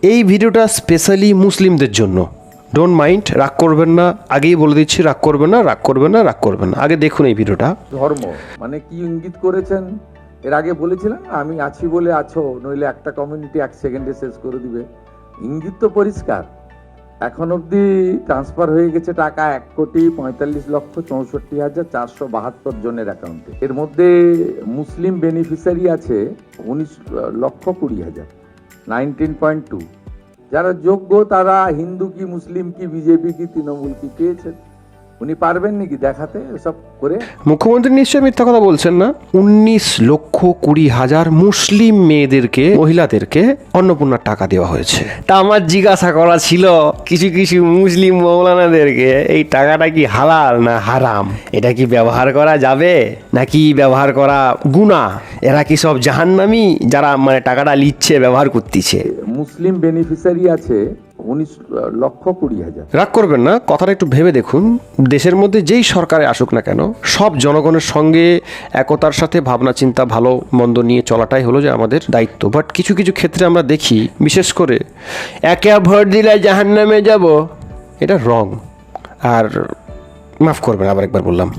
এই ভিডিওটা স্পেশালি মুসলিমদের জন্য। ডোন্ট মাইন্ড, রাগ করবেন না, আগেই বলে দিচ্ছি, রাগ করবেন না, রাগ করবেন না, রাগ করবেন না। আগে দেখুন এই ভিডিওটা। ধর্ম মানে কি ইঙ্গিত করেছেন এর আগে বলেছিলেন, আমি আছি বলে আছো, নইলে একটা কমিউনিটি 1 সেকেন্ডে শেষ করে দিবে। ইঙ্গিত তো পরিষ্কার। এখন অবধি ট্রান্সফার হয়ে গেছে টাকা 1,45,64,472 জনের অ্যাকাউন্টে। এর মধ্যে মুসলিম বেনিফিশিয়ারি আছে 19,20,000, 19.2। যারা যোগ্য তারা হিন্দু কি মুসলিম কি বিজেপি কি তৃণমূল কি পেয়েছেন। উনি পারবেন নাকি দেখাতে এসব করে? মুখ্যমন্ত্রী নিশ্চয়ই মিথ্যা কথা বলছেন না। 19,20,000 মুসলিম মেয়েদেরকে, মহিলাদেরকে অন্নপূর্ণার টাকা দেওয়া হয়েছে। তা আমার জিজ্ঞাসা করা ছিল কিছু কিছু মুসলিম মৌলানাদেরকে, এই টাকাটা কি হালাল না হারাম? এটা কি ব্যবহার করা যাবে নাকি ব্যবহার করা গুনাহ? এরা কি সব জাহান্নামী যারা মানে টাকাটা নিচ্ছে, ব্যবহার করতেছে? মুসলিম বেনিফিশিয়ারি আছে 19,20,000। রাগ করবেন না, কথাটা একটু ভেবে দেখুন। দেশের মধ্যে যেই সরকারে আসুক না কেন, সব জনগণের সঙ্গে একতার সাথে ভাবনা চিন্তা, ভালো মন্দ নিয়ে চলাটাই হলো যে আমাদের দায়িত্ব। বাট কিছু কিছু ক্ষেত্রে আমরা দেখি, বিশেষ করে একে ভোট দিলে জাহান্নামে যাব, এটা রং। আর মাফ করবেন, আবার একবার বললাম।